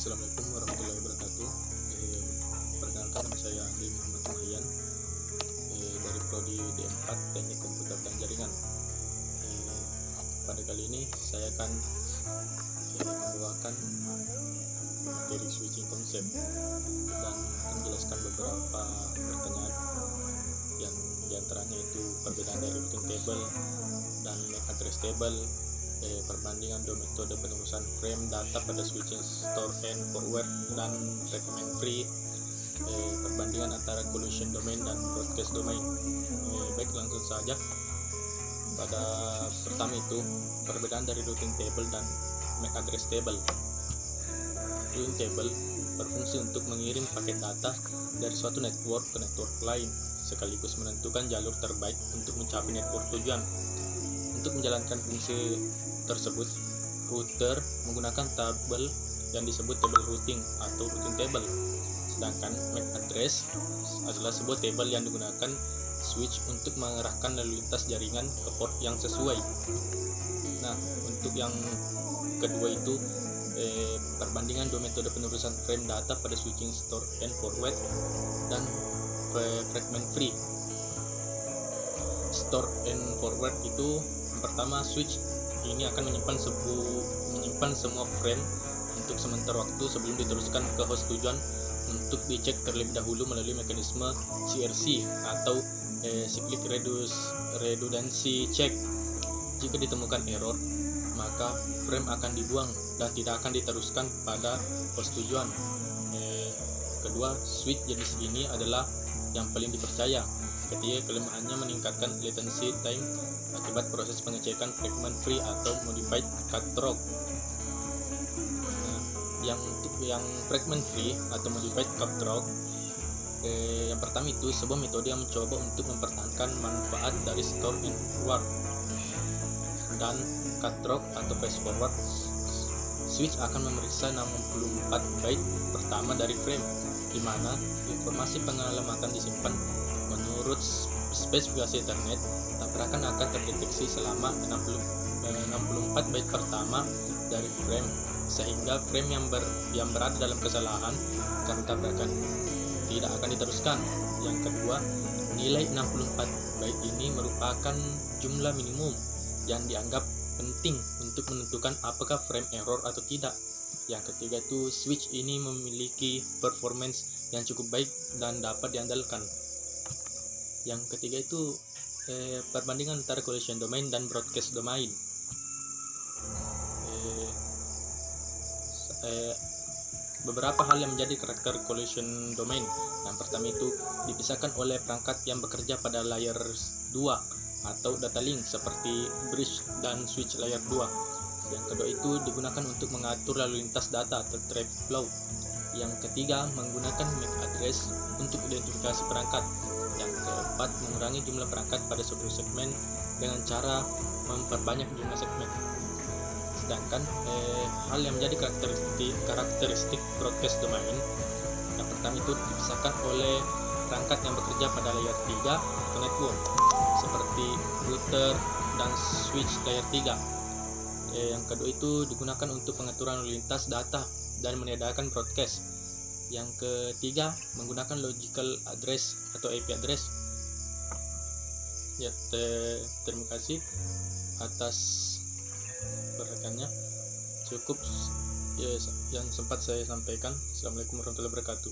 Assalamualaikum warahmatullahi wabarakatuh. Perkenalkan, nama saya Andi Muhammad Mahian dari Prodi D4 Teknik Komputer dan Jaringan. Pada kali ini saya akan membawakan materi switching konsep dan menjelaskan beberapa pertanyaan yang diantaranya itu perbedaan dari routing table dan MAC address table, perbandingan dua metode penulisan frame data pada switching store and forward dan fragment free, perbandingan antara collision domain dan broadcast domain. Baik, langsung saja. Pada pertama itu perbedaan dari routing table dan MAC address table. Routing table berfungsi untuk mengirim paket data dari suatu network ke network lain, sekaligus menentukan jalur terbaik untuk mencapai network tujuan. Untuk menjalankan fungsi tersebut, router menggunakan tabel yang disebut tabel routing atau routing table. Sedangkan MAC address adalah sebuah tabel yang digunakan switch untuk mengarahkan lalu lintas jaringan ke port yang sesuai. Nah, untuk yang kedua itu perbandingan dua metode penulisan frame data pada switching store and forward dan fragment free. Store and forward itu yang pertama, switch ini akan menyimpan semua frame untuk sementara waktu sebelum diteruskan ke host tujuan untuk dicek terlebih dahulu melalui mekanisme CRC atau cyclic redundancy check. Jika ditemukan error, maka frame akan dibuang dan tidak akan diteruskan pada host tujuan. Kedua, switch jenis ini adalah yang paling dipercaya. Ketiga, kelemahannya meningkatkan latency time akibat proses pengecekan fragment free atau modified cut through. Nah, yang fragment free atau modified cut through, yang pertama itu sebuah metode yang mencoba untuk mempertahankan manfaat dari store in forward dan cut through atau fast forward. Switch akan memeriksa 64 byte pertama dari frame, di mana informasi pengalamatan disimpan menurut spesifikasi Ethernet. Tabrakan akan terdeteksi selama 64 byte pertama dari frame, sehingga frame yang berada dalam kesalahan karena tabrakan tidak akan diteruskan. Yang kedua, nilai 64 byte ini merupakan jumlah minimum yang dianggap penting untuk menentukan apakah frame error atau tidak. Yang ketiga itu switch ini memiliki performance yang cukup baik dan dapat diandalkan. Yang ketiga itu perbandingan antara collision domain dan broadcast domain. Beberapa hal yang menjadi karakter collision domain. Yang pertama itu dipisahkan oleh perangkat yang bekerja pada layer 2 atau data link seperti bridge dan switch layer 2. Yang kedua itu digunakan untuk mengatur lalu lintas data atau traffic flow. Yang ketiga, menggunakan MAC address untuk identifikasi perangkat. Yang keempat, mengurangi jumlah perangkat pada sebuah segmen dengan cara memperbanyak jumlah segmen. Sedangkan hal yang menjadi karakteristik broadcast domain, yang pertama itu dipisahkan oleh perangkat yang bekerja pada layer 3 atau network seperti router dan switch layer 3. Yang kedua itu digunakan untuk pengaturan lalu lintas data dan meniadakan broadcast. Yang ketiga, menggunakan logical address atau IP address. Ya, terima kasih atas perhatiannya. Cukup yang sempat saya sampaikan. Assalamualaikum warahmatullahi wabarakatuh.